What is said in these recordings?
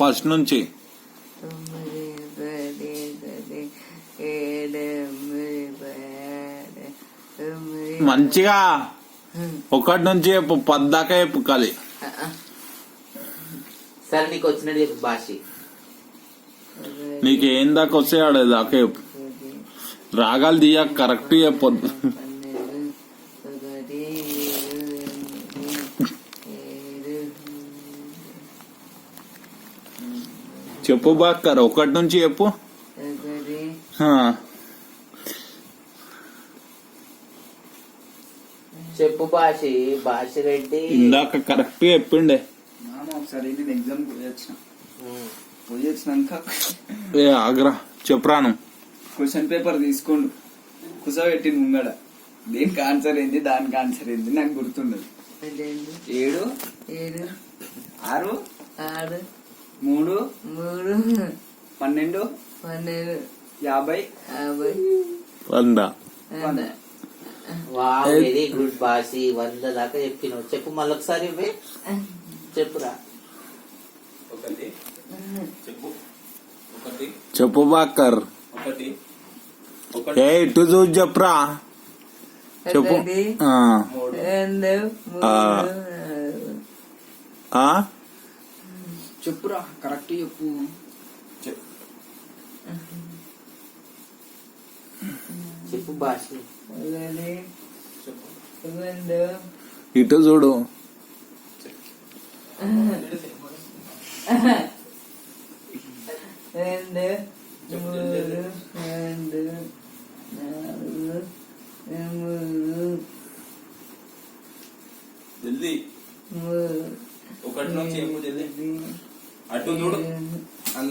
First నుంచి 9, 10, 7, 8, 9. మంచిగా 1 నుంచి చెప్పు 10 దాకా చెప్పు కాలి. సరే నీకు వచ్చినట్టు చెప్పు భాషి. నీకేం దాకా వస్తే ఆడే దాకా చెప్పు. రాగాలు తీయ కరెక్ట్ చెప్పొద్దు. చెప్పు బాక్కర్ 1 నుంచి చెప్పు. చెప్పు భాషి. భాష రెడ్డి ఇందాక కరెక్ట్ చెప్పిండే. ఒకసారి నేను ఎగ్జామ్ పోయి వచ్చినాక ఏ ఆగ్రా చెప్పురాను. క్వశ్చన్ పేపర్ తీసుకోండు కుసబెట్టి ముంగడ దేనికి ఆన్సర్ ఏంది దానికి ఆన్సర్ ఏంది నాకు గుర్తుండదు. 7, 6, 3, 12, 50, 100. Very good భాషి. 100 దాకా చెప్పినావు. చెప్పు మళ్ళొకసారి చెప్పురా. చెప్పు బాక్కర్. ఏ ఇటు చూసి చెప్పురా. చెప్పు. చెప్పురా కరెక్ట్ చెప్పు. చెప్పు భాషి. ఇటు చూడు. 2, 3, 4, జల్దీ 1 నుంచి చెప్పు జల్దీ. అటు చూడు. అన్న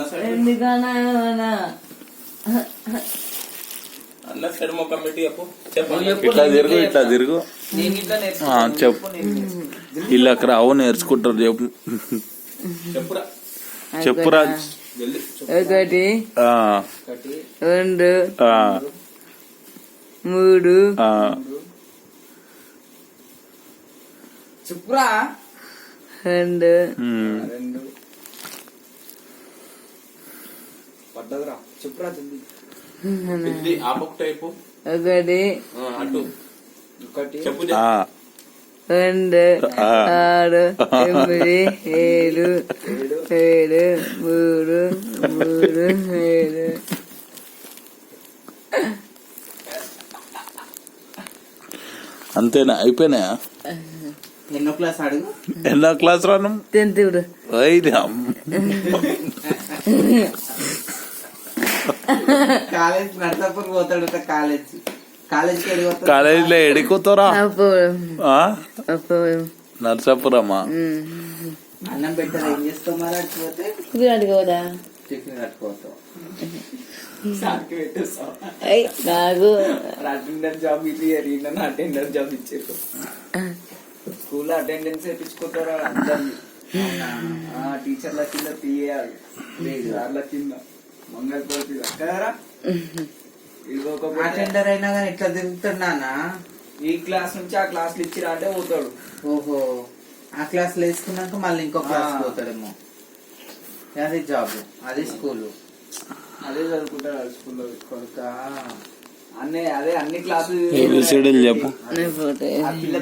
సైడ్ మొక్క పెట్టి చెప్పు. ఇట్లా తిరుగు ఇట్లా తిరుగు. చెప్పు. ఇళ్ళకి రావు నేర్చుకుంటారు. చెప్పు చెప్పురా. చెప్పురా. 1, 2, 3. చెప్పురా. 2. పడ్డదిరా. చెప్పురా జల్దీ. జల్దీ ఆపకు టైపు. 1, అటు 1, చెప్పు. 2, 6, 9, 7, 3, 7. అంతేనా? అయిపోయినాయా? ఎన్నో క్లాస్ అడుగు. ఎన్నో క్లాస్ రాను? 10th. కాలేజ్ నర్సాపూర్ పోతాడు. కాలేజీలో ఎడిపోతారా? నర్సాపురమా? అన్నం పెట్టారు. ఏం చేస్తావు మరి? అడిగిపోతే అడుగుదా టిఫిన్ కట్టుకోతావు. నాకు అటెండర్ జాబ్ ఇది అటెండర్ జాబ్ ఇచ్చారు. స్కూల్లో అటెండెన్స్ వేయించుకుంటారా అందరినీ. టీచర్ల కింద తీయాలి. సార్ల కింద మంగళపతి కదరా. అటెండర్ అయినా కానీ ఇట్లా తిరుగుతున్నానా? ఈ క్లాస్ నుంచి ఆ క్లాసులు ఇచ్చిరా అంటే పోతాడు. ఓహో, ఆ క్లాస్ లో వేసుకున్నాక మళ్ళీ ఇంకో క్లాస్ పోతాడేమో. అది జాబ్, అది స్కూల్, అదే చదువుకుంటాడు స్కూల్లో. కొడుక అన్నీ అదే అన్ని క్లాసులు చెప్పు. ఆ పిల్ల